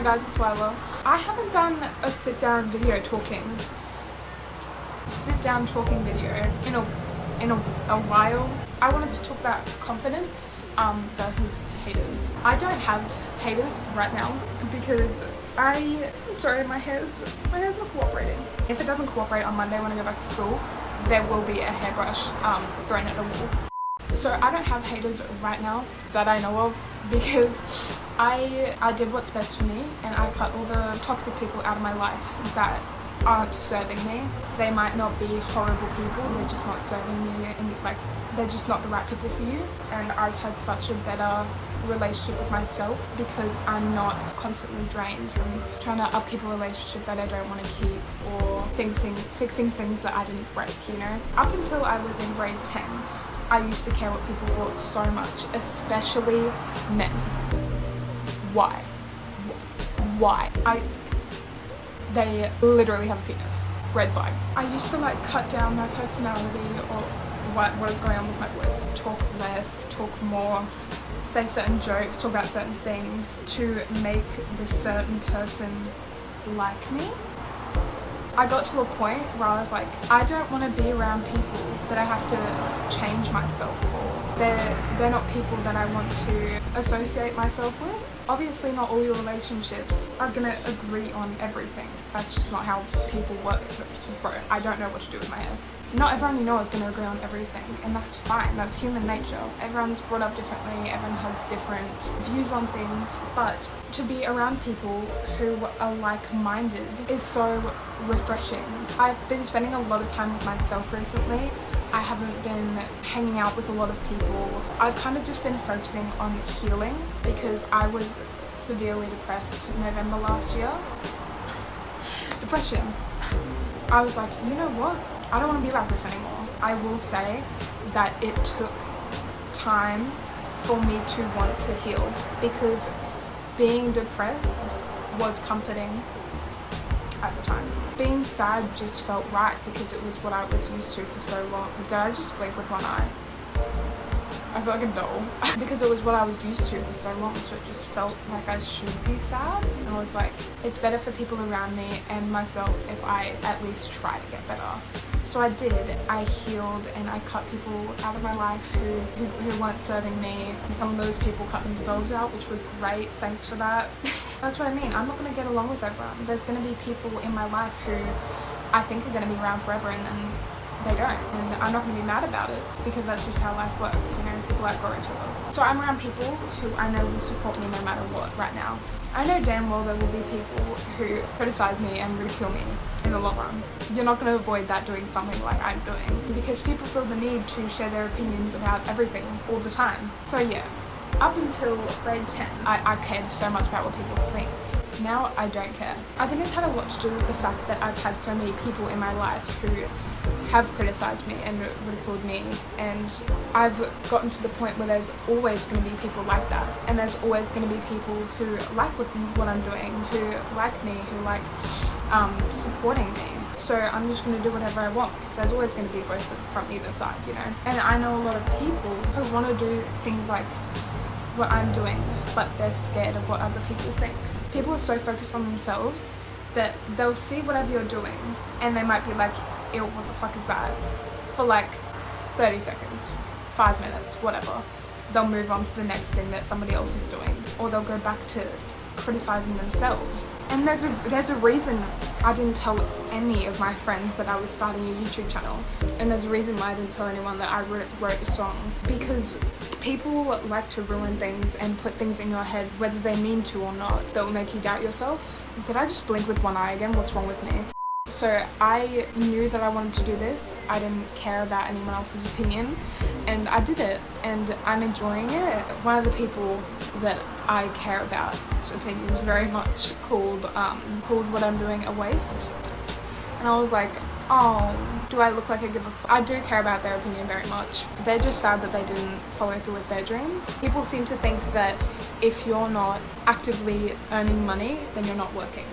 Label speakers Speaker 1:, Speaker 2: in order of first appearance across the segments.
Speaker 1: Hi guys, it's Lila. I haven't done a sit-down video talking video in a while. I wanted to talk about confidence versus haters. I don't have haters right now because sorry, my hair's not cooperating. If it doesn't cooperate on Monday when I go back to school, there will be a hairbrush thrown at a wall. So I don't have haters right now that I know of because I did what's best for me and I cut all the toxic people out of my life that aren't serving me. They might not be horrible people, they're just not serving you and they're just not the right people for you. And I've had such a better relationship with myself because I'm not constantly drained from trying to upkeep a relationship that I don't want to keep or fixing things that I didn't break, you know. Up until I was in grade 10, I used to care what people thought so much, especially men. Why? They literally have a penis. Red flag. I used to cut down my personality or what is going on with my voice. Talk less, talk more, say certain jokes, talk about certain things to make this certain person like me. I got to a point where I was like, I don't want to be around people that I have to change myself for. They're not people that I want to associate myself with. Obviously not all your relationships are gonna agree on everything. That's just not how people work. Bro, I don't know what to do with my hair. Not everyone you know is going to agree on everything, and that's fine. That's human nature. Everyone's brought up differently, everyone has different views on things, but to be around people who are like-minded is so refreshing. I've been spending a lot of time with myself recently. I haven't been hanging out with a lot of people. I've kind of just been focusing on healing because I was severely depressed November last year. Depression. I was like, you know what? I don't want to be like this anymore. I will say that it took time for me to want to heal because being depressed was comforting at the time. Being sad just felt right because it was what I was used to for so long. Did I just blink with one eye? I feel like a doll. Because it was what I was used to for so long, so it just felt like I should be sad. And I was like, it's better for people around me and myself if I at least try to get better. So I did. I healed and I cut people out of my life who weren't serving me. And some of those people cut themselves out, which was great. Thanks for that. That's what I mean. I'm not going to get along with everyone. There's going to be people in my life who I think are going to be around forever and then they don't. And I'm not going to be mad about it because that's just how life works. You know, people outgrow each other. So I'm around people who I know will support me no matter what right now. I know damn well there will be people who criticize me and ridicule me in the long run. You're not going to avoid that doing something like I'm doing because people feel the need to share their opinions about everything all the time. So yeah, up until grade 10, I cared so much about what people think. Now I don't care. I think it's had a lot to do with the fact that I've had so many people in my life who have criticized me and ridiculed me, and I've gotten to the point where there's always going to be people like that, and there's always going to be people who like what I'm doing, who like me, who like supporting me. So I'm just going to do whatever I want because there's always going to be both from either side, you know. And I know a lot of people who want to do things like what I'm doing, but they're scared of what other people think. People are so focused on themselves that they'll see whatever you're doing and they might be like, ew, what the fuck is that? For 30 seconds, 5 minutes, whatever. They'll move on to the next thing that somebody else is doing, or they'll go back to criticizing themselves. And there's a reason I didn't tell any of my friends that I was starting a YouTube channel, and there's a reason why I didn't tell anyone that I wrote a song, because people like to ruin things and put things in your head whether they mean to or not that will make you doubt yourself. Did I just blink with one eye again? What's wrong with me? So I knew that I wanted to do this. I didn't care about anyone else's opinion, and I did it, and I'm enjoying it. One of the people that I care about its opinions very much called what I'm doing a waste, and I was like, oh, do I look like I give a fuck? I do care about their opinion very much. They're just sad that they didn't follow through with their dreams. People seem to think that if you're not actively earning money, then you're not working.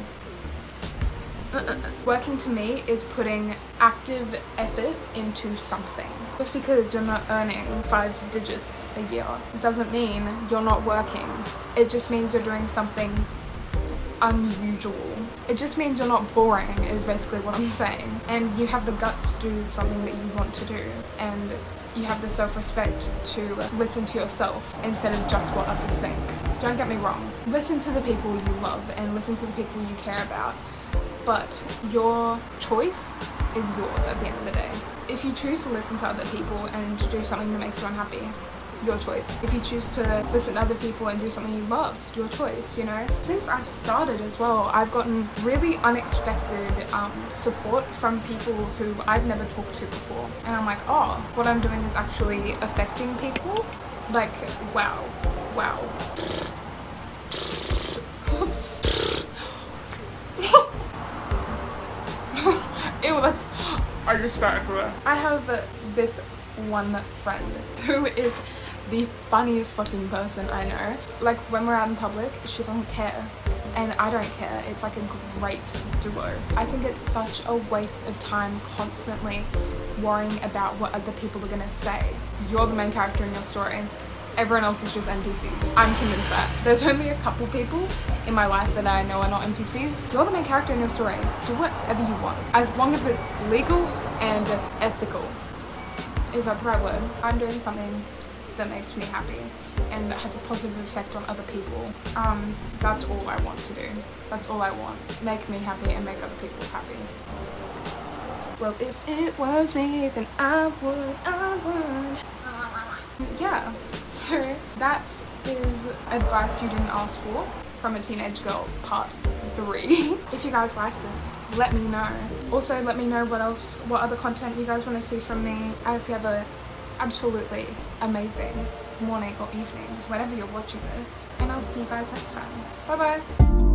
Speaker 1: Working to me is putting active effort into something. Just because you're not earning 5 digits a year doesn't mean you're not working. It just means you're doing something unusual. It just means you're not boring is basically what I'm saying. And you have the guts to do something that you want to do. And you have the self-respect to listen to yourself instead of just what others think. Don't get me wrong. Listen to the people you love and listen to the people you care about. But your choice is yours at the end of the day. If you choose to listen to other people and do something that makes you unhappy, your choice. If you choose to listen to other people and do something you love, your choice, you know? Since I've started as well, I've gotten really unexpected support from people who I've never talked to before. And I'm like, oh, what I'm doing is actually affecting people? Like, wow. Ew, I just spat everywhere. I have this one friend who is the funniest fucking person I know. Like, when we're out in public, she doesn't care. And I don't care. It's like a great duo. I think it's such a waste of time constantly worrying about what other people are gonna say. You're the main character in your story. Everyone else is just NPCs. I'm convinced that. There's only a couple people in my life that I know are not NPCs. You're the main character in your story. Do whatever you want. As long as it's legal and ethical. Is that the right word? I'm doing something that makes me happy and that has a positive effect on other people. That's all I want to do. That's all I want. Make me happy and make other people happy. Well, if it was me, then I would. Yeah, so that is advice you didn't ask for from a teenage girl, part 3. If you guys like this, let me know. Also, let me know what other content you guys want to see from me. I hope you have a absolutely amazing morning or evening, whenever you're watching this. And I'll see you guys next time. Bye bye.